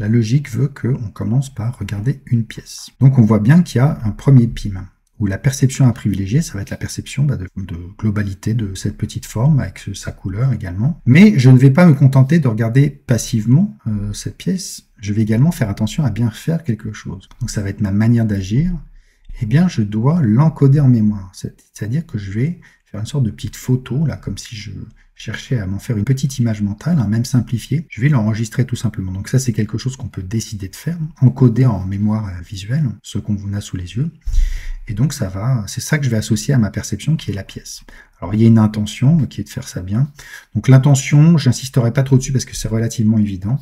la logique veut qu'on commence par regarder une pièce. Donc on voit bien qu'il y a un premier PIM, où la perception à privilégier, ça va être la perception de globalité de cette petite forme, avec sa couleur également. Mais je ne vais pas me contenter de regarder passivement cette pièce, je vais également faire attention à bien faire quelque chose. Donc ça va être ma manière d'agir, eh bien je dois l'encoder en mémoire. C'est-à-dire que je vais faire une sorte de petite photo, là, comme si je cherchais à m'en faire une petite image mentale, hein, même simplifiée. Je vais l'enregistrer tout simplement. Donc ça, c'est quelque chose qu'on peut décider de faire, encoder en mémoire visuelle, ce qu'on vous a sous les yeux. Et donc c'est ça que je vais associer à ma perception qui est la pièce. Alors il y a une intention qui est de faire ça bien. Donc l'intention, j'insisterai pas trop dessus parce que c'est relativement évident.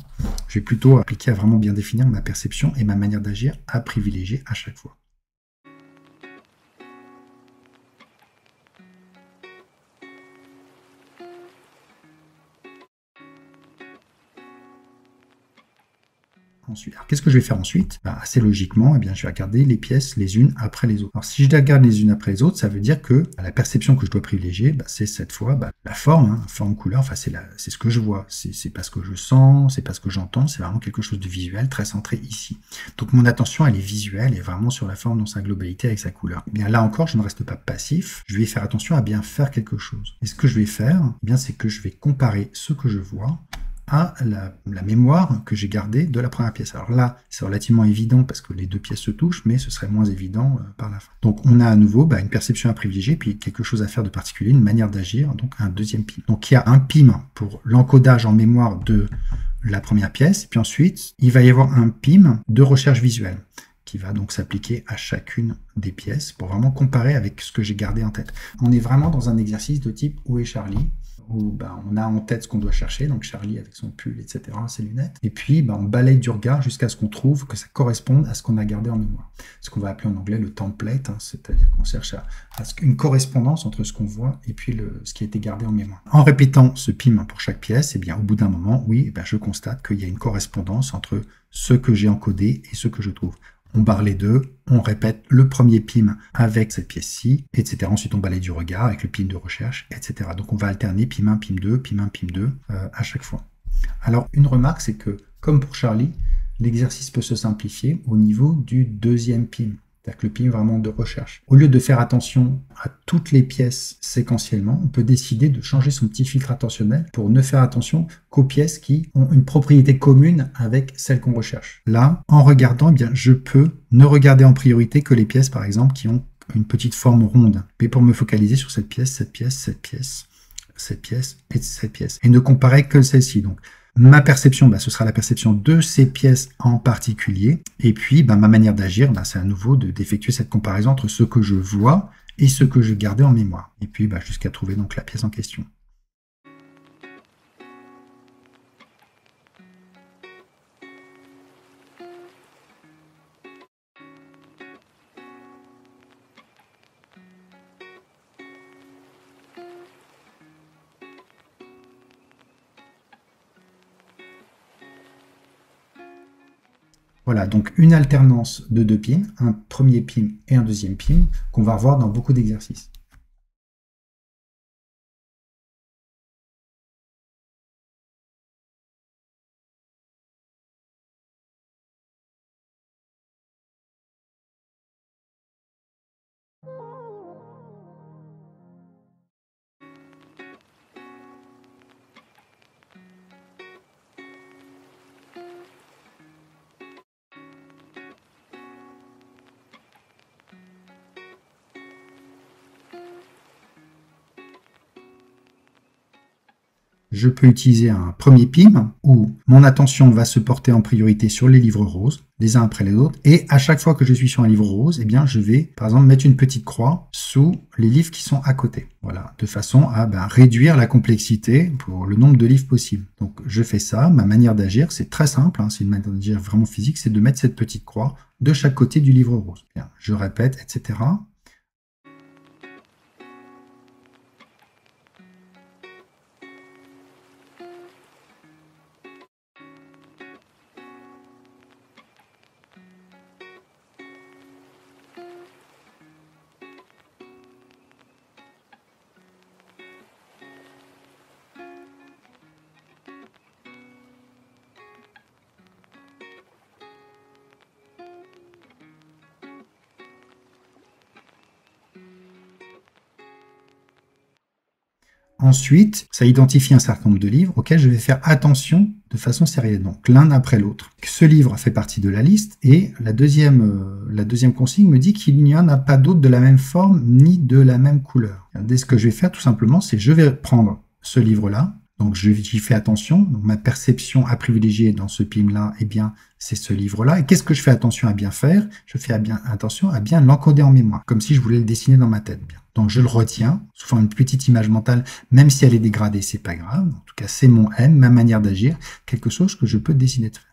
Je vais plutôt appliquer à vraiment bien définir ma perception et ma manière d'agir à privilégier à chaque fois. Ensuite. Alors, qu'est-ce que je vais faire ensuite? Assez logiquement, eh bien, je vais regarder les pièces les unes après les autres. Alors, si je les regarde les unes après les autres, ça veut dire que la perception que je dois privilégier, c'est cette fois la forme, hein, forme couleur, enfin, c'est ce que je vois. C'est pas ce que je sens, c'est pas ce que j'entends, c'est vraiment quelque chose de visuel, très centré ici. Donc, mon attention, elle est visuelle, et vraiment sur la forme dans sa globalité avec sa couleur. Eh bien, là encore, je ne reste pas passif, je vais faire attention à bien faire quelque chose. Et ce que je vais faire, eh bien, c'est que je vais comparer ce que je vois à la mémoire que j'ai gardée de la première pièce. Alors là, c'est relativement évident parce que les deux pièces se touchent, mais ce serait moins évident par la fin. Donc on a à nouveau une perception à privilégier, puis quelque chose à faire de particulier, une manière d'agir, donc un deuxième PIM. Donc il y a un PIM pour l'encodage en mémoire de la première pièce, et puis ensuite, il va y avoir un PIM de recherche visuelle qui va donc s'appliquer à chacune des pièces pour vraiment comparer avec ce que j'ai gardé en tête. On est vraiment dans un exercice de type où est Charlie, où on a en tête ce qu'on doit chercher, donc Charlie avec son pull, etc., ses lunettes, et puis on balaye du regard jusqu'à ce qu'on trouve que ça corresponde à ce qu'on a gardé en mémoire. Ce qu'on va appeler en anglais le template, hein, c'est-à-dire qu'on cherche à une correspondance entre ce qu'on voit et puis ce qui a été gardé en mémoire. En répétant ce PIM pour chaque pièce, eh bien, au bout d'un moment, oui, je constate qu'il y a une correspondance entre ce que j'ai encodé et ce que je trouve. On barre les deux, on répète le premier PIM avec cette pièce-ci, etc. Ensuite, on balaye du regard avec le PIM de recherche, etc. Donc, on va alterner PIM 1, PIM 2, PIM 1, PIM 2 à chaque fois. Alors, une remarque, c'est que, comme pour Charlie, l'exercice peut se simplifier au niveau du deuxième PIM. C'est-à-dire que le PIM vraiment de recherche. Au lieu de faire attention à toutes les pièces séquentiellement, on peut décider de changer son petit filtre attentionnel pour ne faire attention qu'aux pièces qui ont une propriété commune avec celles qu'on recherche. Là, en regardant, eh bien, je peux ne regarder en priorité que les pièces, par exemple, qui ont une petite forme ronde. Mais pour me focaliser sur cette pièce, cette pièce, cette pièce, cette pièce et cette pièce. Et ne comparer que celle-ci. Donc, ma perception, ce sera la perception de ces pièces en particulier. Et puis, ma manière d'agir, c'est à nouveau d'effectuer cette comparaison entre ce que je vois et ce que je gardais en mémoire. Et puis, jusqu'à trouver donc la pièce en question. Voilà, donc une alternance de deux PIM, un premier PIM et un deuxième PIM, qu'on va revoir dans beaucoup d'exercices. Je peux utiliser un premier PIM où mon attention va se porter en priorité sur les livres roses, les uns après les autres, et à chaque fois que je suis sur un livre rose, eh bien, je vais, par exemple, mettre une petite croix sous les livres qui sont à côté. Voilà, de façon à réduire la complexité pour le nombre de livres possible. Donc, je fais ça. Ma manière d'agir, c'est très simple, c'est une manière d'agir vraiment physique, c'est de mettre cette petite croix de chaque côté du livre rose. Bien, je répète, etc. Ensuite, ça identifie un certain nombre de livres auxquels je vais faire attention de façon sérieuse, donc l'un après l'autre. Ce livre fait partie de la liste et la deuxième consigne me dit qu'il n'y en a pas d'autres de la même forme ni de la même couleur. Dès ce que je vais faire tout simplement, c'est je vais prendre ce livre-là, donc j'y fais attention, donc ma perception à privilégier dans ce PIM-là, eh bien, c'est ce livre-là. Et qu'est-ce que je fais attention à bien faire? Je fais attention à bien l'encoder en mémoire, comme si je voulais le dessiner dans ma tête. Bien. Donc je le retiens, sous forme d'une petite image mentale, même si elle est dégradée, c'est pas grave. En tout cas, c'est mon M, ma manière d'agir, quelque chose que je peux décider de faire.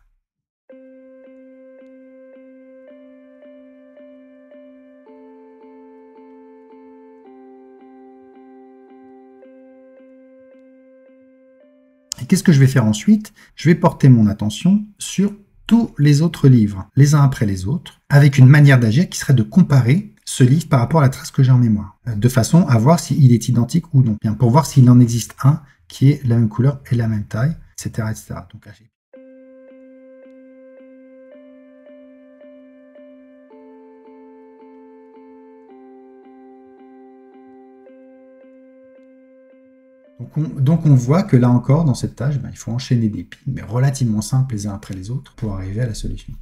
Et qu'est-ce que je vais faire ensuite? Je vais porter mon attention sur tous les autres livres, les uns après les autres, avec une manière d'agir qui serait de comparer ce livre par rapport à la trace que j'ai en mémoire, de façon à voir s'il est identique ou non, bien pour voir s'il en existe un qui est la même couleur et la même taille, etc. etc. Donc on voit que là encore, dans cette tâche, il faut enchaîner des piles, mais relativement simples les uns après les autres, pour arriver à la solution.